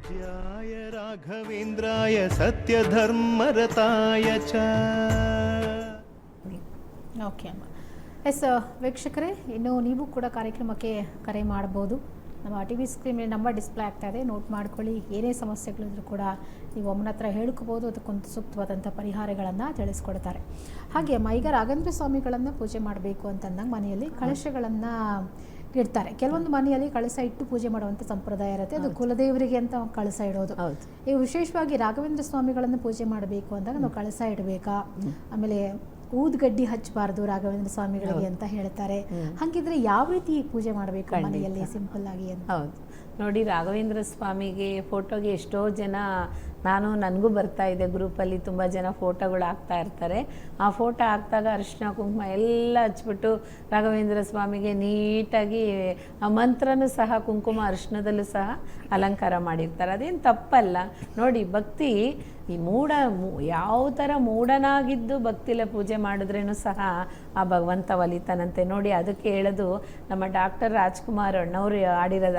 पूज्याय राघवेन्द्राय सत्यधर्मरताय च। ಓಕೆ ಅಮ್ಮ. ಎಸ್ ವೀಕ್ಷಕರೇ, ಇನ್ನು ನೀವು ಕೂಡ ಕಾರ್ಯಕ್ರಮಕ್ಕೆ ಕರೆ ಮಾಡಬಹುದು. ನಮ್ಮ ಟಿ ವಿ ಸ್ಕ್ರೀನ್ ಮೇಲೆ ನಂಬರ್ ಡಿಸ್ಪ್ಲೇ ಆಗ್ತಾ ಇದೆ, ನೋಟ್ ಮಾಡ್ಕೊಳ್ಳಿ. ಏನೇ ಸಮಸ್ಯೆಗಳಿದ್ರೂ ಕೂಡ ನೀವು ಅಮ್ಮನ ಹತ್ರ ಹೇಳ್ಕೋಬೋದು, ಅದಕ್ಕೊಂದು ಸೂಕ್ತವಾದಂಥ ಪರಿಹಾರಗಳನ್ನು ತಿಳಿಸ್ಕೊಡ್ತಾರೆ. ಹಾಗೆ ಅಮ್ಮ, ಈಗ ರಾಘವೇಂದ್ರ ಸ್ವಾಮಿಗಳನ್ನು ಪೂಜೆ ಮಾಡಬೇಕು ಅಂತಂದಾಗ ಮನೆಯಲ್ಲಿ ಕಳಶಗಳನ್ನು ಇಡ್ತಾರೆ. ಕೆಲವೊಂದು ಮನೆಯಲ್ಲಿ ಕಳಸ ಇಟ್ಟು ಪೂಜೆ ಮಾಡುವಂಥ ಸಂಪ್ರದಾಯ ಇರುತ್ತೆ, ಅದು ಕುಲದೇವರಿಗೆ ಅಂತ ಕಳಸ ಇಡೋದು. ಈಗ ವಿಶೇಷವಾಗಿ ರಾಘವೇಂದ್ರ ಸ್ವಾಮಿಗಳನ್ನು ಪೂಜೆ ಮಾಡಬೇಕು ಅಂದಾಗ ನಾವು ಕಳಸ ಇಡಬೇಕಾ, ಆಮೇಲೆ ಊದ್ಗಡ್ಡಿ ಹಚ್ಚಬಾರ್ದು ರಾಘವೇಂದ್ರ ಸ್ವಾಮಿಗಳಿಗೆ ಅಂತ ಹೇಳ್ತಾರೆ. ಹಾಗಿದ್ರೆ ಯಾವ ರೀತಿ ಪೂಜೆ ಮಾಡಬೇಕು ಮನೆಯಲ್ಲಿ ಸಿಂಪಲ್ ಆಗಿ ಅಂತ? ಹೌದು ನೋಡಿ, ರಾಘವೇಂದ್ರ ಸ್ವಾಮಿಗೆ ಫೋಟೋಗೆ ಎಷ್ಟೋ ಜನ, ನನಗೂ ಬರ್ತಾ ಇದೆ ಗ್ರೂಪಲ್ಲಿ ತುಂಬ ಜನ ಫೋಟೋಗಳು ಹಾಕ್ತಾ ಇರ್ತಾರೆ. ಆ ಫೋಟೋ ಹಾಕಿದಾಗ ಅರಿಶಿನ ಕುಂಕುಮ ಎಲ್ಲ ಹಚ್ಬಿಟ್ಟು ರಾಘವೇಂದ್ರ ಸ್ವಾಮಿಗೆ ನೀಟಾಗಿ ಆ ಮಂತ್ರನೂ ಸಹ ಕುಂಕುಮ ಅರಿಶಿನದಲ್ಲೂ ಸಹ ಅಲಂಕಾರ ಮಾಡಿರ್ತಾರೆ. ಅದೇನು ತಪ್ಪಲ್ಲ ನೋಡಿ. ಭಕ್ತಿ ಈ ಯಾವ ಥರ ಮೂಢನಾಗಿದ್ದು ಭಕ್ತಿಲ ಪೂಜೆ ಮಾಡಿದ್ರೇನು ಸಹ ಆ ಭಗವಂತ ಒಲಿತಾನಂತೆ ನೋಡಿ. ಅದಕ್ಕೆ ಹೇಳೋದು ನಮ್ಮ ಡಾಕ್ಟರ್ ರಾಜ್ಕುಮಾರ್ ಅಣ್ಣವರು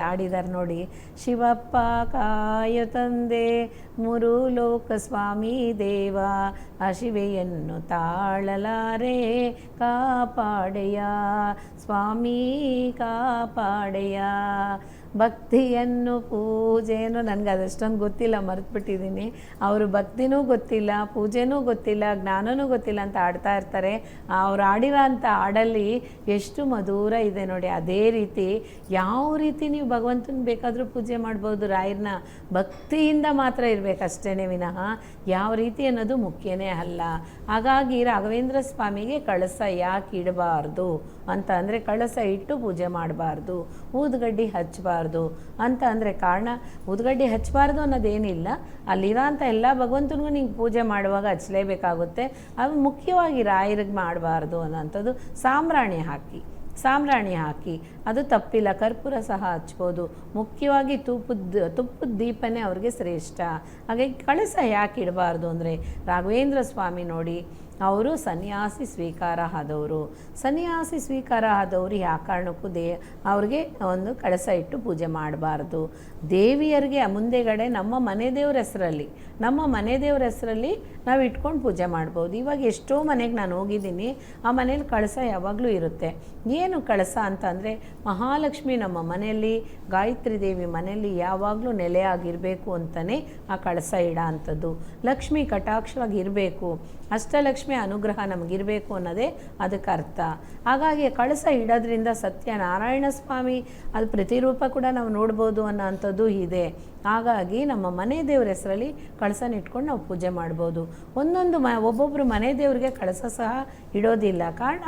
ಆಡಿದಾರೆ ನೋಡಿ. ಶಿವಪ್ಪ ಕಾಯು ತಂದೆ ಮೂರು ಲೋಕ ಸ್ವಾಮಿ ದೇವ, ಶಿವೆಯನ್ನು ತಾಳಲಾರೆ ಕಾಪಾಡೆಯ ಸ್ವಾಮಿ ಕಾಪಾಡೆಯ. ಭಕ್ತಿಯನ್ನು ಪೂಜೆಯನ್ನು ನನಗೆ ಅದಷ್ಟೊಂದು ಗೊತ್ತಿಲ್ಲ, ಮರೆತುಬಿಟ್ಟಿದ್ದೀನಿ. ಅವರು ಭಕ್ತಿನೂ ಗೊತ್ತಿಲ್ಲ, ಪೂಜೆನೂ ಗೊತ್ತಿಲ್ಲ, ಜ್ಞಾನನೂ ಗೊತ್ತಿಲ್ಲ ಅಂತ ಆಡ್ತಾ ಇರ್ತಾರೆ. ಅವ್ರು ಆಡಿರೋ ಅಂಥ ಹಾಡಲ್ಲಿ ಎಷ್ಟು ಮಧುರ ಇದೆ ನೋಡಿ. ಅದೇ ರೀತಿ ಯಾವ ರೀತಿ ನೀವು ಭಗವಂತನ ಬೇಕಾದರೂ ಪೂಜೆ ಮಾಡ್ಬೋದು, ರಾಯರನ್ನ ಭಕ್ತಿಯಿಂದ ಮಾತ್ರ ಇರಬೇಕಷ್ಟೇ ವಿನಃ ಯಾವ ರೀತಿ ಅನ್ನೋದು ಮುಖ್ಯನೇ ಅಲ್ಲ. ಹಾಗಾಗಿ ರಾಘವೇಂದ್ರ ಸ್ವಾಮಿಗೆ ಕಳಸ ಯಾಕೆ ಇಡಬಾರ್ದು ಅಂತ ಅಂದರೆ, ಕಳಸ ಇಟ್ಟು ಪೂಜೆ ಮಾಡಬಾರ್ದು, ಊದುಗಡ್ಡಿ ಹಚ್ಚಬಾರ್ದು ಅಂತ ಅಂದರೆ ಕಾರಣ, ಊದುಗಡ್ಡಿ ಹಚ್ಚಬಾರ್ದು ಅನ್ನೋದೇನಿಲ್ಲ. ಅಲ್ಲಿರೋ ಅಂಥ ಎಲ್ಲ ಭಗವಂತನಿಗೂ ನೀವು ಪೂಜೆ ಮಾಡುವಾಗ ಹಚ್ಚಲೇಬೇಕಾಗುತ್ತೆ. ಅದು ಮುಖ್ಯವಾಗಿ ರಾಯರಿಗೆ ಮಾಡಬಾರ್ದು ಅನ್ನೋಂಥದ್ದು. ಸಾಂಬ್ರಾಣಿ ಹಾಕಿ ಅದು ತಪ್ಪಿಲ್ಲ. ಕರ್ಪೂರ ಸಹ ಹಚ್ಬೋದು. ಮುಖ್ಯವಾಗಿ ತುಪ್ಪದ ದೀಪನೇ ಅವ್ರಿಗೆ ಶ್ರೇಷ್ಠ. ಹಾಗಾಗಿ ಕಳಸ ಯಾಕೆ ಇಡಬಾರ್ದು ಅಂದರೆ, ರಾಘವೇಂದ್ರ ಸ್ವಾಮಿ ನೋಡಿ, ಅವರು ಸನ್ಯಾಸಿ ಸ್ವೀಕಾರ ಆದವರು ಯಾವ ಕಾರಣಕ್ಕೂ ಅವ್ರಿಗೆ ಒಂದು ಕಳಸ ಇಟ್ಟು ಪೂಜೆ ಮಾಡಬಾರ್ದು. ದೇವಿಯರಿಗೆ ಮುಂದೆಗಡೆ ನಮ್ಮ ಮನೆ ದೇವ್ರ ಹೆಸರಲ್ಲಿ ನಾವು ಇಟ್ಕೊಂಡು ಪೂಜೆ ಮಾಡ್ಬೋದು. ಇವಾಗ ಎಷ್ಟೋ ಮನೆಗೆ ನಾನು ಹೋಗಿದ್ದೀನಿ, ಆ ಮನೇಲಿ ಕಳಸ ಯಾವಾಗಲೂ ಇರುತ್ತೆ. ಏನು ಕಳಸ ಅಂತ ಅಂದರೆ, ಮಹಾಲಕ್ಷ್ಮಿ ನಮ್ಮ ಮನೆಯಲ್ಲಿ, ಗಾಯತ್ರಿ ದೇವಿ ಮನೆಯಲ್ಲಿ ಯಾವಾಗಲೂ ನೆಲೆಯಾಗಿರಬೇಕು ಅಂತಲೇ ಆ ಕಳಸ ಇಡ ಅಂಥದ್ದು. ಲಕ್ಷ್ಮಿ ಕಟಾಕ್ಷವಾಗಿ ಇರಬೇಕು, ಅಷ್ಟಲಕ್ಷ್ಮಿ ಅನುಗ್ರಹ ನಮಗಿರಬೇಕು ಅನ್ನೋದೇ ಅದಕ್ಕೆ ಅರ್ಥ. ಹಾಗಾಗಿ ಕಳಸ ಇಡೋದ್ರಿಂದ ಸತ್ಯನಾರಾಯಣ ಸ್ವಾಮಿ ಅದು ಪ್ರತಿರೂಪ ಕೂಡ ನಾವು ನೋಡ್ಬೋದು ಅನ್ನೋ ಅಂಥದ್ದು ಇದೆ. ಹಾಗಾಗಿ ನಮ್ಮ ಮನೆ ದೇವ್ರ ಹೆಸರಲ್ಲಿ ಕಳಸನ ಇಟ್ಕೊಂಡು ನಾವು ಪೂಜೆ ಮಾಡ್ಬೋದು. ಒಬ್ಬೊಬ್ಬರು ಮನೆ ದೇವ್ರಿಗೆ ಕಳಸ ಸಹ ಇಡೋದಿಲ್ಲ. ಕಾರಣ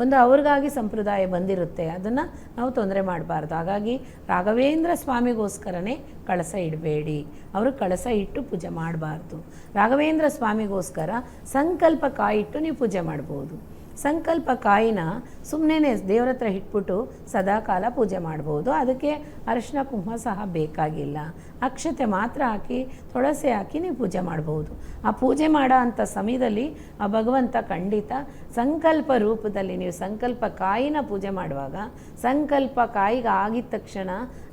ಒಂದು ಅವ್ರಿಗಾಗಿ ಸಂಪ್ರದಾಯ ಬಂದಿರುತ್ತೆ, ಅದನ್ನು ನಾವು ತೊಂದರೆ ಮಾಡಬಾರ್ದು. ಹಾಗಾಗಿ ರಾಘವೇಂದ್ರ ಸ್ವಾಮಿಗೋಸ್ಕರನೇ ಕಳಸ ಇಡಬೇಡಿ, ಅವರು ಕಳಸ ಇಟ್ಟು ಪೂಜೆ ಮಾಡಬಾರ್ದು. ರಾಘವೇಂದ್ರ ಸ್ವಾಮಿಗೋಸ್ಕರ ಸಂಕಲ್ಪ ಕಾಯಿಟ್ಟು ನೀವು ಪೂಜೆ ಮಾಡ್ಬೋದು. ಸಂಕಲ್ಪ ಕಾಯಿನ ಸುಮ್ಮನೆ ದೇವ್ರ ಹತ್ರ ಇಟ್ಬಿಟ್ಟು ಸದಾಕಾಲ ಪೂಜೆ ಮಾಡ್ಬೋದು. ಅದಕ್ಕೆ ಅರಿಶಿನ ಕುಂಕುಮ ಸಹ ಬೇಕಾಗಿಲ್ಲ. ಅಕ್ಷತೆ ಮಾತ್ರ ಹಾಕಿ, ತುಳಸಿ ಹಾಕಿ ನೀವು ಪೂಜೆ ಮಾಡ್ಬೋದು. ಆ ಪೂಜೆ ಮಾಡೋ ಅಂಥ ಸಮಯದಲ್ಲಿ ಆ ಭಗವಂತ ಖಂಡಿತ ಸಂಕಲ್ಪ ರೂಪದಲ್ಲಿ, ನೀವು ಸಂಕಲ್ಪ ಕಾಯಿನ ಪೂಜೆ ಮಾಡುವಾಗ ಸಂಕಲ್ಪ ಕಾಯಿಗೆ ಆಗಿದ ತಕ್ಷಣ,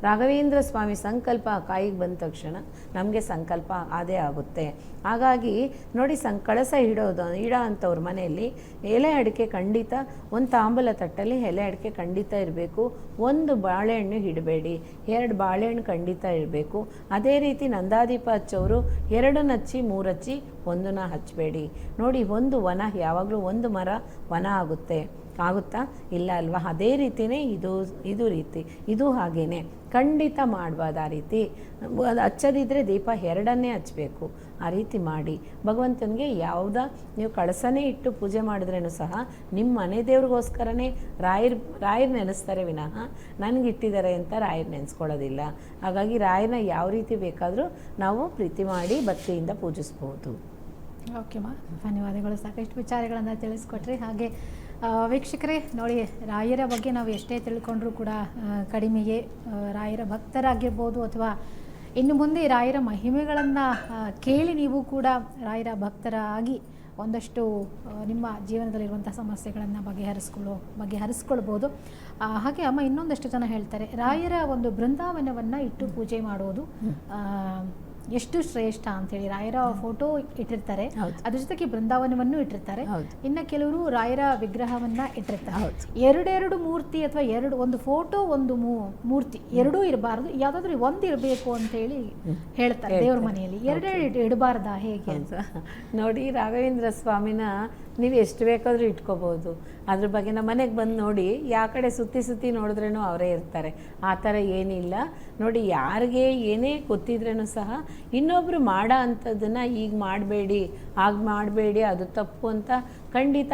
ರಾಘವೇಂದ್ರ ಸ್ವಾಮಿ ಸಂಕಲ್ಪ ಕಾಯಿಗೆ ಬಂದ ತಕ್ಷಣ ನಮಗೆ ಸಂಕಲ್ಪ ಅದೇ ಆಗುತ್ತೆ. ಹಾಗಾಗಿ ನೋಡಿ, ಕಳಸ ಇಡೋ ಅಂಥವ್ರ ಮನೆಯಲ್ಲಿ ಎಲೆ ಅಡಿಕೆ ಖಂಡಿತ, ಒಂದು ತಾಂಬೂಲ ತಟ್ಟಲ್ಲಿ ಎಲೆ ಅಡಿಕೆ ಖಂಡಿತ ಇರಬೇಕು. ಒಂದು ಬಾಳೆಹಣ್ಣು ಇಡಬೇಡಿ, 2 ಬಾಳೆಹಣ್ಣು ಖಂಡಿತ ಇರಬೇಕು. ಅದೇ ರೀತಿ ನಂದಾದೀಪ ಹಚ್ಚೋರು 2 ಹಚ್ಚಿ 3 ಹಚ್ಚಿ 1 ಹಚ್ಚಬೇಡಿ. ನೋಡಿ, ಒಂದು ವನ ಯಾವಾಗಲೂ ಒಂದು ಮರ ವನ ಆಗುತ್ತಾ ಇಲ್ಲ ಅಲ್ವಾ? ಅದೇ ರೀತಿಯೇ ಇದು ಹಾಗೇನೆ ಖಂಡಿತ ಮಾಡಬಾರ್ದು. ಆ ರೀತಿ ಹಚ್ಚದಿದ್ದರೆ ದೀಪ 2 ಹಚ್ಚಬೇಕು. ಆ ರೀತಿ ಮಾಡಿ ಭಗವಂತನಿಗೆ ನೀವು ಕಳಸನೇ ಇಟ್ಟು ಪೂಜೆ ಮಾಡಿದ್ರೇನು ಸಹ ನಿಮ್ಮ ಮನೆ ದೇವ್ರಿಗೋಸ್ಕರನೇ ರಾಯರ್ ನೆನೆಸ್ತಾರೆ ವಿನಃ ನನಗಿಟ್ಟಿದ್ದಾರೆ ಅಂತ ರಾಯರ್ ನೆನೆಸ್ಕೊಳ್ಳೋದಿಲ್ಲ. ಹಾಗಾಗಿ ರಾಯರನ್ನ ಯಾವ ರೀತಿ ಬೇಕಾದರೂ ನಾವು ಪ್ರೀತಿ ಮಾಡಿ ಭಕ್ತಿಯಿಂದ ಪೂಜಿಸ್ಬೋದು. ಓಕೆಮ್ಮ, ಧನ್ಯವಾದಗಳು. ಸಾಕಷ್ಟು ವಿಚಾರಗಳನ್ನು ತಿಳಿಸ್ಕೊಟ್ರಿ. ಹಾಗೆ ವೀಕ್ಷಕರೇ ನೋಡಿ, ರಾಯರ ಬಗ್ಗೆ ನಾವು ಎಷ್ಟೇ ತಿಳ್ಕೊಂಡ್ರೂ ಕೂಡ ಕಡಿಮೆಯೇ. ರಾಯರ ಭಕ್ತರಾಗಿರ್ಬೋದು ಅಥವಾ ಇನ್ನು ಮುಂದೆ ರಾಯರ ಮಹಿಮೆಗಳನ್ನು ಕೇಳಿ ನೀವು ಕೂಡ ರಾಯರ ಭಕ್ತರಾಗಿ ಒಂದಷ್ಟು ನಿಮ್ಮ ಜೀವನದಲ್ಲಿರುವಂಥ ಸಮಸ್ಯೆಗಳನ್ನು ಬಗೆಹರಿಸ್ಕೊಳ್ಬೋದು. ಹಾಗೆ ಅಮ್ಮ ಇನ್ನೊಂದಷ್ಟು ಜನ ಹೇಳ್ತಾರೆ, ರಾಯರ ಒಂದು ಬೃಂದಾವನವನ್ನು ಇಟ್ಟು ಪೂಜೆ ಮಾಡೋದು ಎಷ್ಟು ಶ್ರೇಷ್ಠ ಅಂತೇಳಿ. ರಾಯರ ಫೋಟೋ ಇಟ್ಟಿರ್ತಾರೆ, ಅದ್ರ ಜೊತೆಗೆ ಬೃಂದಾವನವನ್ನು ಇಟ್ಟಿರ್ತಾರೆ. ಇನ್ನು ಕೆಲವರು ರಾಯರ ವಿಗ್ರಹವನ್ನ ಇಟ್ಟಿರ್ತಾರೆ. ಎರಡೆರಡು ಮೂರ್ತಿ ಅಥವಾ ಒಂದು ಫೋಟೋ ಒಂದು ಮೂರ್ತಿ ಎರಡೂ ಇರಬಾರ್ದು, ಯಾವ್ದಾದ್ರು ಒಂದು ಇರಬೇಕು ಅಂತ ಹೇಳಿ ಹೇಳ್ತಾರೆ ದೇವ್ರ ಮನೆಯಲ್ಲಿ. ಎರಡೆರಡು ಇಡಬಾರ್ದಾ ಹೇಗೆ ಅಂತ ನೋಡಿ, ರಾಘವೇಂದ್ರ ಸ್ವಾಮಿನ ನೀವು ಎಷ್ಟು ಬೇಕಾದರೂ ಇಟ್ಕೋಬೋದು. ಅದ್ರ ಬಗ್ಗೆ ನಮ್ಮ ಮನೆಗೆ ಬಂದು ನೋಡಿ, ಯಾವ ಕಡೆ ಸುತ್ತಿ ನೋಡಿದ್ರೇನು ಅವರೇ ಇರ್ತಾರೆ. ಆ ಥರ ಏನಿಲ್ಲ ನೋಡಿ. ಯಾರಿಗೆ ಏನೇ ಗೊತ್ತಿದ್ರೂ ಸಹ ಇನ್ನೊಬ್ಬರು ಮಾಡೋ ಅಂಥದ್ದನ್ನು ಈಗ ಮಾಡಬೇಡಿ, ಆಗ ಮಾಡಬೇಡಿ, ಅದು ತಪ್ಪು ಅಂತ ಖಂಡಿತ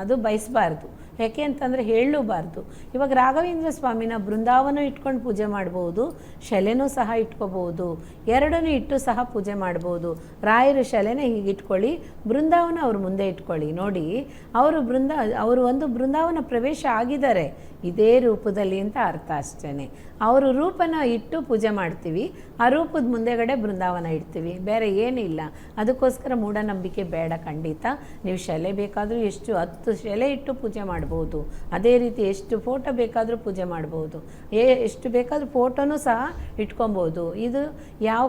ಅದು ಬಯಸಬಾರ್ದು. ಯಾಕೆ ಅಂತಂದರೆ ಹೇಳಲೂಬಾರ್ದು. ಇವಾಗ ರಾಘವೇಂದ್ರ ಸ್ವಾಮಿನ ಬೃಂದಾವನ ಇಟ್ಕೊಂಡು ಪೂಜೆ ಮಾಡ್ಬೋದು, ಶಲೆನೂ ಸಹ ಇಟ್ಕೋಬೋದು, ಎರಡನ್ನೂ ಇಟ್ಟು ಸಹ ಪೂಜೆ ಮಾಡ್ಬೋದು. ರಾಯರು ಶಲೆನೇ ಹೀಗೆ ಇಟ್ಕೊಳ್ಳಿ, ಬೃಂದಾವನ ಅವ್ರ ಮುಂದೆ ಇಟ್ಕೊಳ್ಳಿ. ನೋಡಿ, ಅವರು ಒಂದು ಬೃಂದಾವನ ಪ್ರವೇಶ ಆಗಿದ್ದಾರೆ ಇದೇ ರೂಪದಲ್ಲಿ ಅಂತ ಅರ್ಥ ಅಷ್ಟೇ. ಅವರು ರೂಪನ ಇಟ್ಟು ಪೂಜೆ ಮಾಡ್ತೀವಿ, ಆ ರೂಪದ ಮುಂದೆಗಡೆ ಬೃಂದಾವನ ಇಡ್ತೀವಿ, ಬೇರೆ ಏನಿಲ್ಲ. ಅದಕ್ಕೋಸ್ಕರ ಮೂಢನಂಬಿಕೆ ಬೇಡ ಖಂಡಿತ. ನೀವು ಶಲೆ ಬೇಕಾದರೂ 10 ಶಲೆ ಇಟ್ಟು ಪೂಜೆ ಮಾಡ್ಬೋದು. ಅದೇ ರೀತಿ ಎಷ್ಟು ಫೋಟೋ ಬೇಕಾದರೂ ಪೂಜೆ ಮಾಡ್ಬೋದು, ಎಷ್ಟು ಬೇಕಾದರೂ ಫೋಟೋನೂ ಸಹ ಇಟ್ಕೊಬೋದು. ಇದು ಯಾವ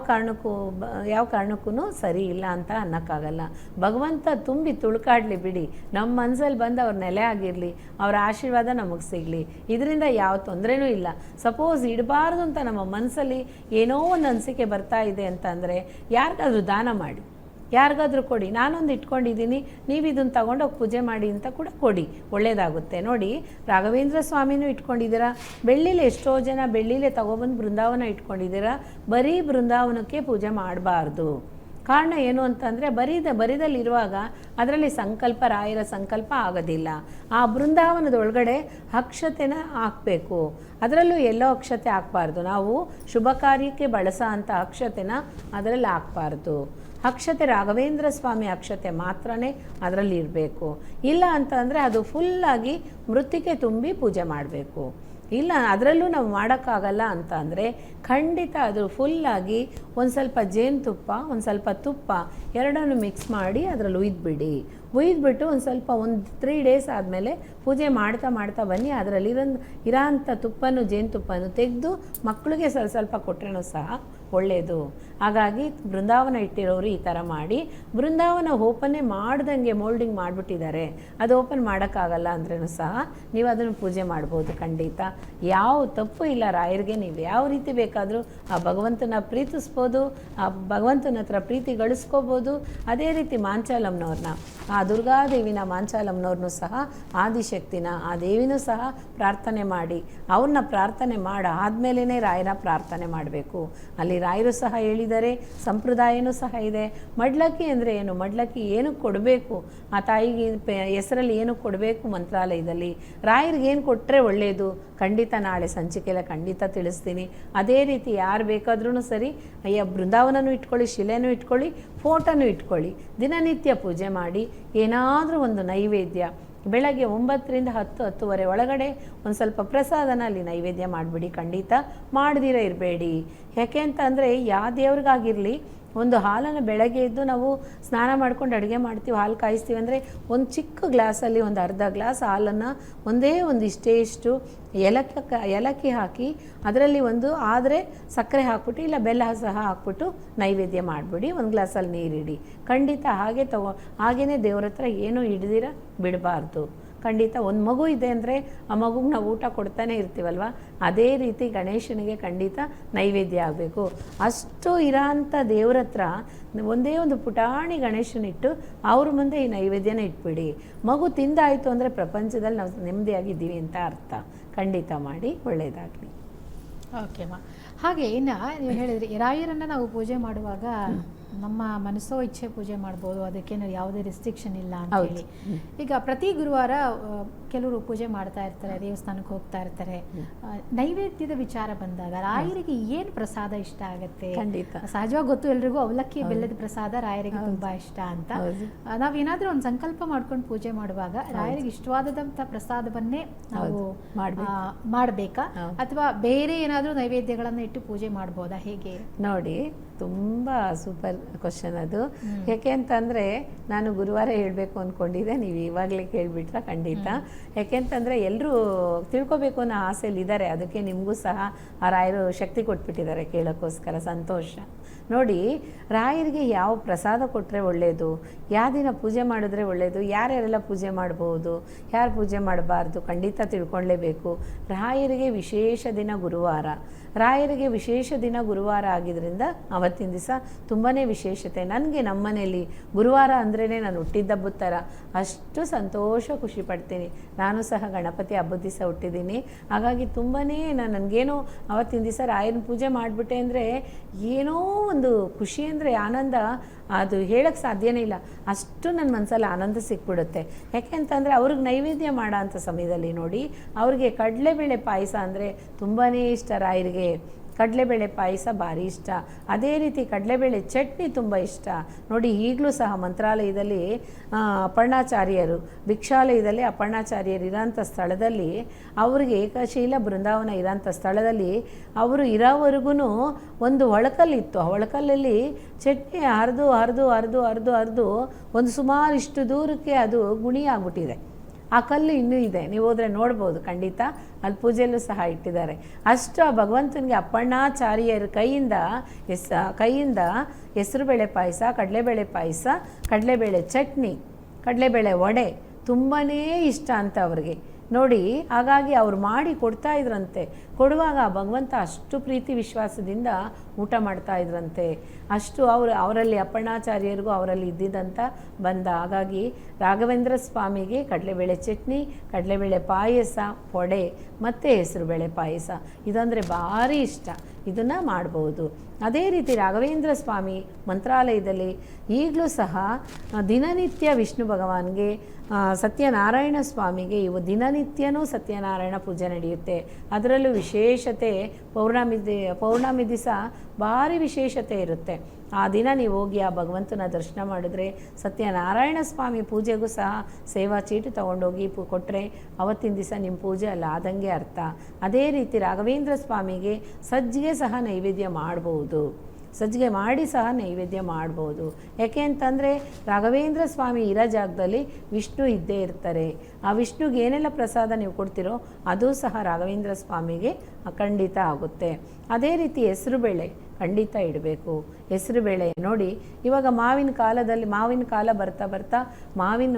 ಕಾರಣಕ್ಕೂ ಸರಿ ಇಲ್ಲ ಅಂತ ಅನ್ನೋಕ್ಕಾಗಲ್ಲ. ಭಗವಂತ ತುಂಬಿ ತುಳ್ಕಾಡ್ಲಿ ಬಿಡಿ, ನಮ್ಮ ಮನಸ್ಸಲ್ಲಿ ಬಂದು ಅವ್ರ ನೆಲೆ ಆಗಿರಲಿ, ಅವರ ಆಶೀರ್ವಾದ ನಮಗೆ ಸಿಗಲಿ, ಇದರಿಂದ ಯಾವ ತೊಂದರೆನೂ ಇಲ್ಲ. ಸಪೋಸ್ ಇಡಬಾರ್ದು ಅಂತ ನಮ್ಮ ಮನಸ್ಸಲ್ಲಿ ಏನೋ ಒಂದು ಅನಿಸಿಕೆ ಬರ್ತಾ ಇದೆ ಅಂತಂದರೆ ಯಾರಿಗಾದ್ರೂ ದಾನ ಮಾಡಿ, ಯಾರಿಗಾದ್ರೂ ಕೊಡಿ. ನಾನೊಂದು ಇಟ್ಕೊಂಡಿದ್ದೀನಿ, ನೀವು ಇದನ್ನು ತಗೊಂಡೋಗಿ ಪೂಜೆ ಮಾಡಿ ಅಂತ ಕೂಡ ಕೊಡಿ, ಒಳ್ಳೆಯದಾಗುತ್ತೆ. ನೋಡಿ, ರಾಘವೇಂದ್ರ ಸ್ವಾಮಿನೂ ಇಟ್ಕೊಂಡಿದ್ದೀರಾ, ಬೆಳ್ಳಿಲೆ ಎಷ್ಟೋ ಜನ ಬೆಳ್ಳಿಲೆ ತಗೊಬಂದು ಬೃಂದಾವನ ಇಟ್ಕೊಂಡಿದ್ದೀರಾ. ಬರೀ ಬೃಂದಾವನಕ್ಕೆ ಪೂಜೆ ಮಾಡಬಾರ್ದು. ಕಾರಣ ಏನು ಅಂತಂದರೆ, ಬರಿದಲ್ಲಿರುವಾಗ ಅದರಲ್ಲಿ ರಾಯರ ಸಂಕಲ್ಪ ಆಗೋದಿಲ್ಲ. ಆ ಬೃಂದಾವನದ ಒಳಗಡೆ ಅಕ್ಷತೆನ ಹಾಕಬೇಕು. ಅದರಲ್ಲೂ ಎಲ್ಲೋ ಅಕ್ಷತೆ ಹಾಕಬಾರ್ದು. ನಾವು ಶುಭ ಕಾರ್ಯಕ್ಕೆ ಬಳಸೋ ಅಂಥ ಅಕ್ಷತೆನ ಅದರಲ್ಲಿ ಹಾಕಬಾರ್ದು. ಅಕ್ಷತೆ ರಾಘವೇಂದ್ರ ಸ್ವಾಮಿ ಅಕ್ಷತೆ ಮಾತ್ರನೇ ಅದರಲ್ಲಿ ಇರಬೇಕು. ಇಲ್ಲ ಅಂತಂದರೆ ಅದು ಫುಲ್ಲಾಗಿ ಮೃತ್ತಿಕೆ ತುಂಬಿ ಪೂಜೆ ಮಾಡಬೇಕು. ಇಲ್ಲ ಅದರಲ್ಲೂ ನಾವು ಮಾಡೋಕ್ಕಾಗಲ್ಲ ಅಂತ ಅಂದರೆ ಖಂಡಿತ ಅದು ಫುಲ್ಲಾಗಿ ಒಂದು ಸ್ವಲ್ಪ ಜೇನುತುಪ್ಪ, ಒಂದು ಸ್ವಲ್ಪ ತುಪ್ಪ ಎರಡನ್ನೂ ಮಿಕ್ಸ್ ಮಾಡಿ ಅದರಲ್ಲಿ ಉಯ್ದುಬಿಟ್ಟು ಒಂದು 3 ಡೇಸ್ ಆದಮೇಲೆ ಪೂಜೆ ಮಾಡ್ತಾ ಬನ್ನಿ. ಅದರಲ್ಲಿ ಇರೋಂಥ ಜೇನುತುಪ್ಪನೂ ತೆಗೆದು ಮಕ್ಕಳಿಗೆ ಸ್ವಲ್ಪ ಕೊಟ್ಟರೆನೂ ಸಹ ಒಳ್ಳೆಯದು. ಹಾಗಾಗಿ ಬೃಂದಾವನ ಇಟ್ಟಿರೋರು ಈ ಥರ ಮಾಡಿ, ಬೃಂದಾವನ ಓಪನ್ನೇ ಮಾಡ್ದಂಗೆ ಮೋಲ್ಡಿಂಗ್ ಮಾಡಿಬಿಟ್ಟಿದ್ದಾರೆ, ಅದು ಓಪನ್ ಮಾಡೋಕ್ಕಾಗಲ್ಲ ಅಂದ್ರೂ ಸಹ ನೀವು ಅದನ್ನು ಪೂಜೆ ಮಾಡ್ಬೋದು. ಖಂಡಿತ ಯಾವ ತಪ್ಪು ಇಲ್ಲ. ರಾಯರಿಗೆ ನೀವು ಯಾವ ರೀತಿ ಬೇಕಾದರೂ ಆ ಭಗವಂತನ ಪ್ರೀತಿಸ್ಬೋದು, ಆ ಭಗವಂತನ ಹತ್ರ ಪ್ರೀತಿ ಗಳಿಸ್ಕೋಬೋದು. ಅದೇ ರೀತಿ ಮಾಂಚಾಲಮ್ನವ್ರನ್ನ, ಆ ದುರ್ಗಾದೇವಿನ ಮಾಂಚಾಲಮ್ನವ್ರನ್ನೂ ಸಹ, ಆದಿಶಕ್ತಿನ ಆ ದೇವಿನೂ ಸಹ ಪ್ರಾರ್ಥನೆ ಮಾಡಿ, ಅವ್ರನ್ನ ಪ್ರಾರ್ಥನೆ ಆದಮೇಲೆ ರಾಯರ ಪ್ರಾರ್ಥನೆ ಮಾಡಬೇಕು. ಅಲ್ಲಿ ರಾಯರು ಸಹ ಹೇಳಿದ್ದಾರೆ, ಸಂಪ್ರದಾಯನೂ ಸಹ ಇದೆ. ಮಡ್ಲಕ್ಕಿ ಅಂದರೆ ಏನು, ಮಡ್ಲಕ್ಕಿ ಏನಕ್ಕೆ ಕೊಡಬೇಕು, ಆ ತಾಯಿಗೆ ಹೆಸರಲ್ಲಿ ಏನಕ್ಕೆ ಕೊಡಬೇಕು ಮಂತ್ರಾಲಯದಲ್ಲಿ, ರಾಯರಿಗೆ ಏನು ಕೊಟ್ಟರೆ ಒಳ್ಳೆಯದು, ಖಂಡಿತ ನಾಳೆ ಸಂಚಿಕೆಯಲ್ಲಿ ಖಂಡಿತ ತಿಳಿಸ್ತೀನಿ. ಅದೇ ರೀತಿ ಯಾರು ಬೇಕಾದ್ರೂ ಸರಿ, ಬೃಂದಾವನನೂ ಇಟ್ಕೊಳ್ಳಿ, ಶಿಲೆನೂ ಇಟ್ಕೊಳ್ಳಿ, ಫೋಟೋನೂ ಇಟ್ಕೊಳ್ಳಿ, ದಿನನಿತ್ಯ ಪೂಜೆ ಮಾಡಿ. ಏನಾದರೂ ಒಂದು ನೈವೇದ್ಯ ಬೆಳಗ್ಗೆ 9ರಿಂದ 10-10:30 ಒಳಗಡೆ ಒಂದು ಸ್ವಲ್ಪ ಪ್ರಸಾದನ ಅಲ್ಲಿ ನೈವೇದ್ಯ ಮಾಡಿಬಿಡಿ. ಖಂಡಿತ ಮಾಡದಿರ ಇರಬೇಡಿ. ಯಾಕೆ ಅಂತ ಅಂದರೆ ಯಾವ ದೇವ್ರಿಗಾಗಿರಲಿ, ಒಂದು ಹಾಲನ್ನು ಬೆಳಗ್ಗೆ ಎದ್ದು ನಾವು ಸ್ನಾನ ಮಾಡ್ಕೊಂಡು ಅಡುಗೆ ಮಾಡ್ತೀವಿ, ಹಾಲು ಕಾಯಿಸ್ತೀವಿ ಅಂದರೆ ಒಂದು ಚಿಕ್ಕ ಗ್ಲಾಸಲ್ಲಿ ಒಂದು ಅರ್ಧ ಗ್ಲಾಸ್ ಹಾಲನ್ನು ಇಷ್ಟು ಏಲಕ್ಕಿ ಹಾಕಿ ಅದರಲ್ಲಿ ಆದರೆ ಸಕ್ಕರೆ ಹಾಕ್ಬಿಟ್ಟು, ಇಲ್ಲ ಬೆಲ್ಲ ಸಹ ಹಾಕ್ಬಿಟ್ಟು ನೈವೇದ್ಯ ಮಾಡಿಬಿಡಿ. ಒಂದು ಗ್ಲಾಸಲ್ಲಿ ನೀರಿಡಿ. ಖಂಡಿತ ಹಾಗೇ ದೇವ್ರ ಹತ್ರ ಏನೂ ಹಿಡ್ದಿರ ಬಿಡಬಾರ್ದು. ಖಂಡಿತ ಒಂದು ಮಗು ಇದೆ ಅಂದರೆ ಆ ಮಗುಗೆ ನಾವು ಊಟ ಕೊಡ್ತಾನೆ ಇರ್ತೀವಲ್ವ, ಅದೇ ರೀತಿ ಗಣೇಶನಿಗೆ ಖಂಡಿತ ನೈವೇದ್ಯ ಆಗಬೇಕು. ಅಷ್ಟು ಇರೋಂಥ ದೇವ್ರ ಹತ್ರ ಒಂದೇ ಒಂದು ಪುಟಾಣಿ ಗಣೇಶನಿಟ್ಟು ಅವ್ರ ಮುಂದೆ ಈ ನೈವೇದ್ಯನ ಇಟ್ಬಿಡಿ. ಮಗು ತಿಂದಾಯಿತು ಅಂದರೆ ಪ್ರಪಂಚದಲ್ಲಿ ನಾವು ನೆಮ್ಮದಿಯಾಗಿದ್ದೀವಿ ಅಂತ ಅರ್ಥ. ಖಂಡಿತ ಮಾಡಿ, ಒಳ್ಳೆಯದಾಗಲಿ. ಓಕೆಮ್ಮ. ಹಾಗೆ ಇನ್ನು ನೀವು ಹೇಳಿದ್ರಿ, ರಾಯರನ್ನು ನಾವು ಪೂಜೆ ಮಾಡುವಾಗ ನಮ್ಮ ಮನಸ್ಸೋ ಇಚ್ಛೆ ಪೂಜೆ ಮಾಡ್ಬೋದು, ಅದಕ್ಕೇನು ಯಾವುದೇ ರೆಸ್ಟ್ರಿಕ್ಷನ್ ಇಲ್ಲ ಅಂತ ಹೇಳಿ. ಈಗ ಪ್ರತಿ ಗುರುವಾರ ಕೆಲವರು ಪೂಜೆ ಮಾಡ್ತಾ ಇರ್ತಾರೆ, ದೇವಸ್ಥಾನಕ್ಕೆ ಹೋಗ್ತಾ ಇರ್ತಾರೆ. ನೈವೇದ್ಯದ ವಿಚಾರ ಬಂದಾಗ ರಾಯರಿಗೆ ಏನು ಪ್ರಸಾದ ಇಷ್ಟ ಆಗುತ್ತೆ? ಖಂಡಿತ ಸಹಜವಾಗಿ ಗೊತ್ತು ಎಲ್ರಿಗೂ ಅವಲಕ್ಕಿ ಬೆಲ್ಲದ ಪ್ರಸಾದ ರಾಯರಿಗೆ ತುಂಬಾ ಇಷ್ಟ ಅಂತ. ನಾವೇನಾದ್ರೂ ಒಂದು ಸಂಕಲ್ಪ ಮಾಡ್ಕೊಂಡು ಪೂಜೆ ಮಾಡುವಾಗ ರಾಯರಿಗೆ ಇಷ್ಟವಾದಂತ ಪ್ರಸಾದವನ್ನೇ ನಾವು ಮಾಡಬೇಕಾ ಅಥವಾ ಬೇರೆ ಏನಾದ್ರೂ ನೈವೇದ್ಯಗಳನ್ನ ಇಟ್ಟು ಪೂಜೆ ಮಾಡ್ಬೋದಾ? ಹೇಗೆ ನೋಡಿ, ತುಂಬ ಸೂಪರ್ ಕ್ವಶನ್ ಅದು. ಯಾಕೆ ಅಂತಂದರೆ ನಾನು ಗುರುವಾರ ಹೇಳಬೇಕು ಅಂದ್ಕೊಂಡಿದ್ದೆ, ನೀವು ಇವಾಗಲೇ ಕೇಳಿಬಿಟ್ರೆ ಖಂಡಿತ. ಯಾಕೆಂತಂದರೆ ಎಲ್ಲರೂ ತಿಳ್ಕೊಬೇಕು ಅನ್ನೋ ಆಸೆಯಲ್ಲಿದ್ದಾರೆ, ಅದಕ್ಕೆ ನಿಮಗೂ ಸಹ ಆ ರಾಯರು ಶಕ್ತಿ ಕೊಟ್ಬಿಟ್ಟಿದ್ದಾರೆ ಕೇಳೋಕ್ಕೋಸ್ಕರ. ಸಂತೋಷ. ನೋಡಿ, ರಾಯರಿಗೆ ಯಾವ ಪ್ರಸಾದ ಕೊಟ್ಟರೆ ಒಳ್ಳೆಯದು, ಯಾವ ದಿನ ಪೂಜೆ ಮಾಡಿದ್ರೆ ಒಳ್ಳೆಯದು, ಯಾರ್ಯಾರೆಲ್ಲ ಪೂಜೆ ಮಾಡ್ಬೋದು, ಯಾರು ಪೂಜೆ ಮಾಡಬಾರ್ದು, ಖಂಡಿತ ತಿಳ್ಕೊಳ್ಳೇಬೇಕು. ರಾಯರಿಗೆ ವಿಶೇಷ ದಿನ ಗುರುವಾರ. ರಾಯರಿಗೆ ವಿಶೇಷ ದಿನ ಗುರುವಾರ ಆಗಿದ್ದರಿಂದ ಅವತ್ತಿನ ದಿವಸ ತುಂಬಾ ವಿಶೇಷತೆ. ನನಗೆ ನಮ್ಮ ಮನೆಯಲ್ಲಿ ಗುರುವಾರ ಅಂದ್ರೇ ನಾನು ಹುಟ್ಟಿದ್ದಬ್ಬದ ಥರ ಅಷ್ಟು ಸಂತೋಷ ಖುಷಿ ಪಡ್ತೀನಿ. ನಾನು ಸಹ ಗಣಪತಿ ಹಬ್ಬದ ದಿವಸ ಹುಟ್ಟಿದ್ದೀನಿ. ಹಾಗಾಗಿ ತುಂಬಾ ನನಗೇನೋ ಅವತ್ತಿನ ದಿವಸ ರಾಯನ ಪೂಜೆ ಮಾಡಿಬಿಟ್ಟೆ ಅಂದರೆ ಏನೋ ಒಂದು ಖುಷಿ ಅಂದರೆ ಆನಂದ, ಅದು ಹೇಳಕ್ಕೆ ಸಾಧ್ಯನೇ ಇಲ್ಲ. ಅಷ್ಟು ನನ್ನ ಮನಸ್ಸಲ್ಲಿ ಆನಂದ ಸಿಕ್ಬಿಡುತ್ತೆ. ಯಾಕೆ ಅಂತಂದರೆ ಅವ್ರಿಗೆ ನೈವೇದ್ಯ ಮಾಡೋ ಅಂಥ ಸಮಯದಲ್ಲಿ ನೋಡಿ, ಅವ್ರಿಗೆ ಕಡಲೆಬೇಳೆ ಪಾಯಸ ಅಂದರೆ ತುಂಬಾ ಇಷ್ಟ. ರಾಯರಿಗೆ ಕಡಲೆಬೇಳೆ ಪಾಯಸ ಭಾರಿ ಇಷ್ಟ. ಅದೇ ರೀತಿ ಕಡಲೆಬೇಳೆ ಚಟ್ನಿ ತುಂಬ ಇಷ್ಟ. ನೋಡಿ, ಈಗಲೂ ಸಹ ಮಂತ್ರಾಲಯದಲ್ಲಿ ಅಪರ್ಣಾಚಾರ್ಯರು, ಭಿಕ್ಷಾಲಯದಲ್ಲಿ ಅಪರ್ಣಾಚಾರ್ಯರು ಇರೋಂಥ ಸ್ಥಳದಲ್ಲಿ, ಅವ್ರಿಗೆ ಏಕಶೀಲ ಬೃಂದಾವನ ಇರೋಂಥ ಸ್ಥಳದಲ್ಲಿ ಅವರು ಇರೋವರೆಗೂ ಒಂದು ಒಳಕಲ್ಲಿತ್ತು. ಆ ಒಳಕಲ್ಲಲ್ಲಿ ಚಟ್ನಿ ಹರಿದು ಹರಿದು ಹರಿದು ಹರಿದು ಹರಿದು ಒಂದು ಸುಮಾರು ಇಷ್ಟು ದೂರಕ್ಕೆ ಅದು ಗುಣಿ ಆಗ್ಬಿಟ್ಟಿದೆ. ಆ ಕಲ್ಲು ಇನ್ನೂ ಇದೆ, ನೀವು ಹೋದರೆ ನೋಡ್ಬೋದು ಖಂಡಿತ. ಅಲ್ಲಿ ಪೂಜೆಯಲ್ಲೂ ಸಹ ಇಟ್ಟಿದ್ದಾರೆ. ಅಷ್ಟು ಆ ಭಗವಂತನಿಗೆ ಅಪ್ಪಣ್ಣಾಚಾರ್ಯರ ಕೈಯಿಂದ ಹೆಸರುಬೇಳೆ ಪಾಯಸ, ಕಡಲೆಬೇಳೆ ಪಾಯಸ, ಕಡಲೆಬೇಳೆ ಚಟ್ನಿ, ಕಡಲೆಬೇಳೆ ವಡೆ ತುಂಬಾ ಇಷ್ಟ ಅಂತ ಅವ್ರಿಗೆ. ನೋಡಿ, ಹಾಗಾಗಿ ಅವ್ರು ಮಾಡಿ ಕೊಡ್ತಾ ಇದ್ರಂತೆ. ಕೊಡುವಾಗ ಭಗವಂತ ಅಷ್ಟು ಪ್ರೀತಿ ವಿಶ್ವಾಸದಿಂದ ಊಟ ಮಾಡ್ತಾ ಇದ್ರಂತೆ. ಅಷ್ಟು ಅವರಲ್ಲಿ ಅಪ್ಪಣ್ಣಾಚಾರ್ಯರಿಗೂ ಅವರಲ್ಲಿ ಇದ್ದಿದ್ದಂಥ ಬಂದ. ಹಾಗಾಗಿ ರಾಘವೇಂದ್ರ ಸ್ವಾಮಿಗೆ ಕಡಲೆಬೇಳೆ ಚಟ್ನಿ, ಕಡಲೆಬೇಳೆ ಪಾಯಸ, ವಡೆ ಮತ್ತು ಹೆಸರುಬೇಳೆ ಪಾಯಸ ಇದಂದರೆ ಭಾರಿ ಇಷ್ಟ. ಇದನ್ನು ಮಾಡ್ಬೋದು. ಅದೇ ರೀತಿ ರಾಘವೇಂದ್ರ ಸ್ವಾಮಿ ಮಂತ್ರಾಲಯದಲ್ಲಿ ಈಗಲೂ ಸಹ ದಿನನಿತ್ಯ ವಿಷ್ಣು ಭಗವಾನ್ಗೆ, ಸತ್ಯನಾರಾಯಣ ಸ್ವಾಮಿಗೆ ಇವು ದಿನನಿತ್ಯನೂ ಸತ್ಯನಾರಾಯಣ ಪೂಜೆ ನಡೆಯುತ್ತೆ. ಅದರಲ್ಲೂ ವಿಶೇಷತೆ ಪೌರ್ಣಮಿ ದಿವಸ ಭಾರಿ ವಿಶೇಷತೆ ಇರುತ್ತೆ. ಆ ದಿನ ನೀವು ಹೋಗಿ ಆ ಭಗವಂತನ ದರ್ಶನ ಮಾಡಿದ್ರೆ, ಸತ್ಯನಾರಾಯಣ ಸ್ವಾಮಿ ಪೂಜೆಗೂ ಸಹ ಸೇವಾ ಚೀಟಿ ತೊಗೊಂಡೋಗಿ ಕೊಟ್ಟರೆ ಅವತ್ತಿನ ದಿವಸ ನಿಮ್ಮ ಪೂಜೆ ಅಲ್ಲ ಆದಂಗೆ ಅರ್ಥ. ಅದೇ ರೀತಿ ರಾಘವೇಂದ್ರ ಸ್ವಾಮಿಗೆ ಸಜ್ಜಿಗೆ ಸಹ ನೈವೇದ್ಯ ಮಾಡ್ಬೋದು. ಸಜ್ಜಿಗೆ ಮಾಡಿ ಸಹ ನೈವೇದ್ಯ ಮಾಡ್ಬೋದು. ಯಾಕೆ ಅಂತಂದರೆ ರಾಘವೇಂದ್ರ ಸ್ವಾಮಿ ಇರೋ ಜಾಗದಲ್ಲಿ ವಿಷ್ಣು ಇದ್ದೇ ಇರ್ತಾರೆ. ಆ ವಿಷ್ಣುಗೆ ಏನೆಲ್ಲ ಪ್ರಸಾದ ನೀವು ಕೊಡ್ತೀರೋ ಅದು ಸಹ ರಾಘವೇಂದ್ರ ಸ್ವಾಮಿಗೆ ಖಂಡಿತ ಆಗುತ್ತೆ. ಅದೇ ರೀತಿ ಹೆಸರುಬೇಳೆ ಖಂಡಿತ ಇಡಬೇಕು. ಹೆಸರುಬೇಳೆ ನೋಡಿ, ಇವಾಗ ಮಾವಿನ ಕಾಲ ಬರ್ತಾ ಬರ್ತಾ ಮಾವಿನ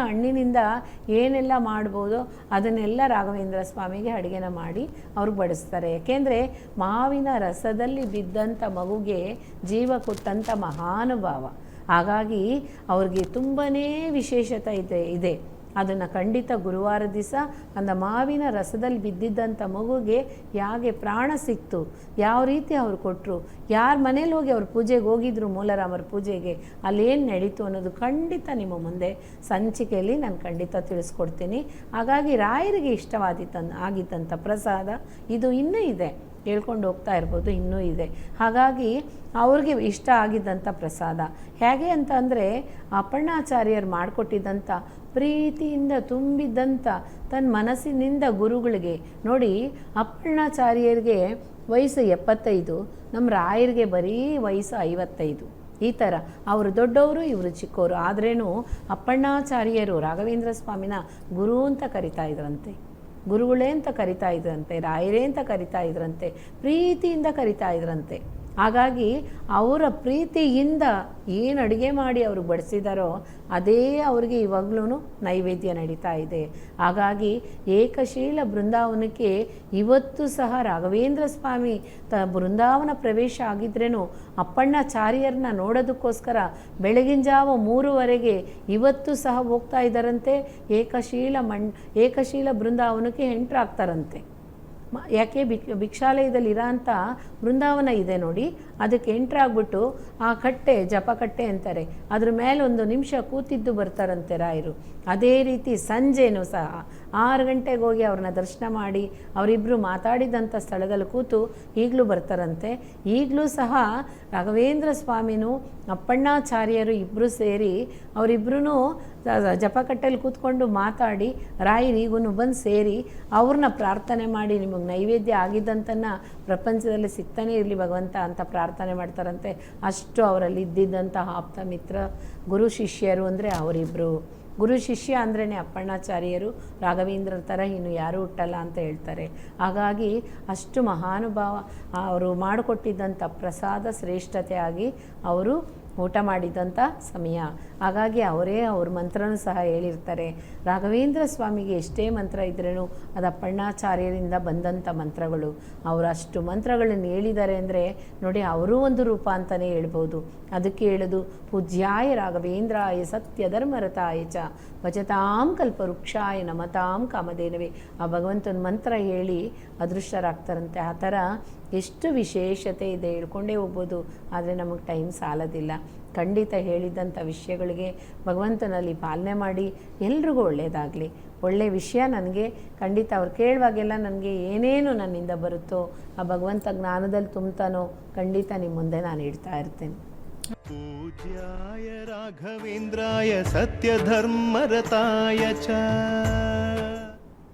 ಹಣ್ಣಿನಿಂದ ಏನೆಲ್ಲ ಮಾಡ್ಬೋದು ಅದನ್ನೆಲ್ಲ ರಾಘವೇಂದ್ರ ಸ್ವಾಮಿಗೆ ಅಡುಗೆನ ಮಾಡಿ ಅವ್ರಿಗೆ ಬಡಿಸ್ತಾರೆ. ಯಾಕೆಂದರೆ ಮಾವಿನ ರಸದಲ್ಲಿ ಬಿದ್ದಂಥ ಮಗುಗೆ ಜೀವ ಕೊಟ್ಟಂಥ ಮಹಾನುಭಾವ. ಹಾಗಾಗಿ ಅವ್ರಿಗೆ ತುಂಬಾ ವಿಶೇಷತೆ ಇದೆ. ಅದನ್ನು ಖಂಡಿತ ಗುರುವಾರ ದಿವಸ ಅಂದ ಮಾವಿನ ರಸದಲ್ಲಿ ಬಿದ್ದಿದ್ದಂಥ ಮಗುಗೆ ಹೇಗೆ ಪ್ರಾಣ ಸಿಕ್ತು, ಯಾವ ರೀತಿ ಅವ್ರು ಕೊಟ್ಟರು, ಯಾರ ಮನೇಲಿ ಹೋಗಿ ಅವ್ರ ಪೂಜೆಗೆ ಹೋಗಿದ್ರು, ಮೂಲರಾಮರ ಪೂಜೆಗೆ ಅಲ್ಲೇನು ನಡೀತು ಅನ್ನೋದು ಖಂಡಿತ ನಿಮ್ಮ ಮುಂದೆ ಸಂಚಿಕೆಯಲ್ಲಿ ನಾನು ಖಂಡಿತ ತಿಳಿಸ್ಕೊಡ್ತೀನಿ. ಹಾಗಾಗಿ ರಾಯರಿಗೆ ಆಗಿದ್ದಂಥ ಪ್ರಸಾದ ಇದು ಇನ್ನೂ ಇದೆ, ಹೇಳ್ಕೊಂಡು ಹೋಗ್ತಾ ಇರ್ಬೋದು, ಇನ್ನೂ ಇದೆ. ಹಾಗಾಗಿ ಅವ್ರಿಗೆ ಇಷ್ಟ ಆಗಿದ್ದಂಥ ಪ್ರಸಾದ ಹೇಗೆ ಅಂತ ಅಂದರೆ, ಅಪ್ಪಣ್ಣಾಚಾರ್ಯರು ಮಾಡಿಕೊಟ್ಟಿದ್ದಂಥ ಪ್ರೀತಿಯಿಂದ ತುಂಬಿದ್ದಂಥ ತನ್ನ ಮನಸ್ಸಿನಿಂದ ಗುರುಗಳಿಗೆ ನೋಡಿ, ಅಪ್ಪಣ್ಣಾಚಾರ್ಯರಿಗೆ ವಯಸ್ಸು 75, ನಮ್ಮ ರಾಯರಿಗೆ ಬರೀ ವಯಸ್ಸು 55. ಈ ಥರ ಅವರು ದೊಡ್ಡವರು, ಇವರು ಚಿಕ್ಕವರು. ಆದ್ರೇನು ಅಪ್ಪಣ್ಣಾಚಾರ್ಯರು ರಾಘವೇಂದ್ರ ಸ್ವಾಮಿನ ಗುರು ಅಂತ ಕರಿತಾ ಇದ್ರಂತೆ, ಗುರುಗಳೇ ಅಂತ ಕರಿತಾ ಇದ್ರಂತೆ, ರಾಯರೇ ಅಂತ ಕರಿತಾ ಇದ್ರಂತೆ, ಪ್ರೀತಿಯಿಂದ ಕರಿತಾ ಇದ್ರಂತೆ. ಹಾಗಾಗಿ ಅವರ ಪ್ರೀತಿಯಿಂದ ಏನು ಅಡುಗೆ ಮಾಡಿ ಅವ್ರಿಗೆ ಬಡಿಸಿದಾರೋ ಅದೇ ಅವ್ರಿಗೆ ಇವಾಗಲೂ ನೈವೇದ್ಯ ನಡೀತಾ ಇದೆ. ಹಾಗಾಗಿ ಏಕಶೀಲ ಬೃಂದಾವನಕ್ಕೆ ಇವತ್ತು ಸಹ ರಾಘವೇಂದ್ರ ಸ್ವಾಮಿ ಬೃಂದಾವನ ಪ್ರವೇಶ ಆಗಿದ್ರೇನು ಅಪ್ಪಣ್ಣಾಚಾರ್ಯರನ್ನ ನೋಡೋದಕ್ಕೋಸ್ಕರ ಬೆಳಗಿನ ಜಾವ 3:00 ಇವತ್ತು ಸಹ ಹೋಗ್ತಾ ಇದ್ದಾರಂತೆ. ಏಕಶೀಲ ಬೃಂದಾವನಕ್ಕೆ ಎಂಟ್ರಾಗ್ತಾರಂತೆ. ಯಾಕೆ ಭಿಕ್ಷಾಲಯದಲ್ಲಿ ಇರೋಂಥ ಬೃಂದಾವನ ಇದೆ ನೋಡಿ, ಅದಕ್ಕೆ ಎಂಟ್ರಾಗ್ಬಿಟ್ಟು ಆ ಕಟ್ಟೆ ಜಪಕಟ್ಟೆ ಅಂತಾರೆ, ಅದ್ರ ಮೇಲೆ ಒಂದು ನಿಮಿಷ ಕೂತಿದ್ದು ಬರ್ತಾರಂತೆ ರಾಯರು. ಅದೇ ರೀತಿ ಸಂಜೆನೂ ಸಹ 6 ಗಂಟೆಗೆ ಹೋಗಿ ಅವ್ರನ್ನ ದರ್ಶನ ಮಾಡಿ ಅವರಿಬ್ಬರು ಮಾತಾಡಿದಂಥ ಸ್ಥಳದಲ್ಲಿ ಕೂತು ಈಗಲೂ ಬರ್ತಾರಂತೆ. ಈಗಲೂ ಸಹ ರಾಘವೇಂದ್ರ ಸ್ವಾಮಿನೂ ಅಪ್ಪಣ್ಣಾಚಾರ್ಯರು ಇಬ್ಬರು ಸೇರಿ ಅವರಿಬ್ಬರೂ ಜಪಕಟ್ಟೆಯಲ್ಲಿ ಕೂತ್ಕೊಂಡು ಮಾತಾಡಿ ರಾಯರಿಗೂ ಬಂದು ಸೇರಿ ಅವ್ರನ್ನ ಪ್ರಾರ್ಥನೆ ಮಾಡಿ, ನಿಮಗೆ ನೈವೇದ್ಯ ಆಗಿದ್ದಂತನ್ನು ಪ್ರಪಂಚದಲ್ಲಿ ಸಿಗ್ತಾನೆ ಇರಲಿ ಭಗವಂತ ಅಂತ ಪ್ರಾರ್ಥನೆ ಮಾಡ್ತಾರಂತೆ. ಅಷ್ಟು ಅವರಲ್ಲಿ ಇದ್ದಿದ್ದಂಥ ಆಪ್ತ ಮಿತ್ರ ಗುರು ಶಿಷ್ಯರು ಅಂದರೆ ಅವರಿಬ್ಬರು. ಗುರು ಶಿಷ್ಯ ಅಂದ್ರೇ ಅಪ್ಪಣ್ಣಾಚಾರ್ಯರು, ರಾಘವೇಂದ್ರರ ಥರ ಇನ್ನು ಯಾರೂ ಹುಟ್ಟಲ್ಲ ಅಂತ ಹೇಳ್ತಾರೆ. ಹಾಗಾಗಿ ಅಷ್ಟು ಮಹಾನುಭಾವ ಅವರು ಮಾಡಿಕೊಟ್ಟಿದ್ದಂಥ ಪ್ರಸಾದ ಶ್ರೇಷ್ಠತೆ ಆಗಿ ಅವರು ಊಟ ಮಾಡಿದಂಥ ಸಮಯ. ಹಾಗಾಗಿ ಅವರೇ ಅವ್ರ ಮಂತ್ರನೂ ಸಹ ಹೇಳಿರ್ತಾರೆ. ರಾಘವೇಂದ್ರ ಸ್ವಾಮಿಗೆ ಎಷ್ಟೇ ಮಂತ್ರ ಇದ್ರೂ ಅದು ಅಪ್ಪಣ್ಣಾಚಾರ್ಯರಿಂದ ಬಂದಂಥ ಮಂತ್ರಗಳು. ಅವರು ಅಷ್ಟು ಮಂತ್ರಗಳನ್ನು ಹೇಳಿದ್ದಾರೆ ಅಂದರೆ ನೋಡಿ, ಅವರೂ ಒಂದು ರೂಪ ಅಂತಲೇ ಹೇಳ್ಬೋದು. ಅದಕ್ಕೆ ಹೇಳೋದು ಪೂಜ್ಯಾಯ ರಾಘವೇಂದ್ರಾಯ ಸತ್ಯಧರ್ಮರತಾಯ ಚ ಭಜತಾಂ ಕಲ್ಪವೃಕ್ಷಾಯ ನಮತಾಂ ಕಾಮಧೇನವೇ. ಆ ಭಗವಂತನ ಮಂತ್ರ ಹೇಳಿ ಅದೃಷ್ಟರಾಗ್ತಾರಂತೆ. ಆ ಥರ ಎಷ್ಟು ವಿಶೇಷತೆ ಇದೆ, ಹೇಳ್ಕೊಂಡೇ ಹೋಗ್ಬೋದು, ಆದರೆ ನಮಗೆ ಟೈಮ್ ಸಾಲೋದಿಲ್ಲ. ಖಂಡಿತ ಹೇಳಿದಂಥ ವಿಷಯಗಳಿಗೆ ಭಗವಂತನಲ್ಲಿ ಪಾಲನೆ ಮಾಡಿ ಎಲ್ರಿಗೂ ಒಳ್ಳೆಯದಾಗಲಿ. ಒಳ್ಳೆಯ ವಿಷಯ ನನಗೆ ಖಂಡಿತ ಅವ್ರು ಕೇಳುವಾಗೆಲ್ಲ ನನಗೆ ಏನೇನು ನನ್ನಿಂದ ಬರುತ್ತೋ ಆ ಭಗವಂತ ಜ್ಞಾನದಲ್ಲಿ ತುಂಬ್ತಾನೋ ಖಂಡಿತ ನಿಮ್ಮ ಮುಂದೆ ನಾನು ಇಡ್ತಾ ಇರ್ತೇನೆ. ಪೂಜ್ಯಾಯ ರಾಘವೇಂದ್ರಾಯ ಸತ್ಯಧರ್ಮರತಾಯ ಚ